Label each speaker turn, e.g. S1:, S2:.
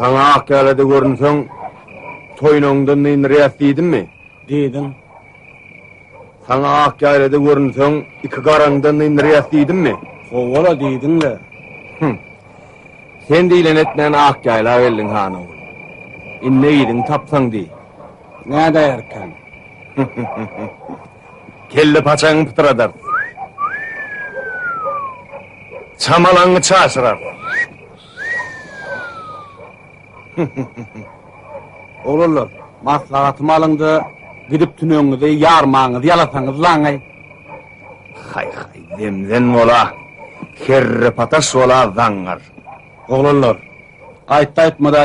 S1: Sana akkalede görünsen, toynondan inriyat deydin mi?
S2: Dedim.
S1: Sana akkalede görünsen, iki karangdan inriyat deydin mi?
S2: Ovala deydinler.
S1: Sen deyilen etmeyen akkayla veldin hana oğul. İnne yedin tapsan dey.
S2: Ne derken?
S1: Kelle paçan pıtıradar. Çamalanı çaşırar.
S2: Olurlar. Maslahatımı alındı. Gidip tünöňüňizi ýarmaňyzy ýalasaňyz laňy.
S1: Hay demden ola. Kerre pataş ola zangar.
S2: Olurlar. Aýtda aýtmada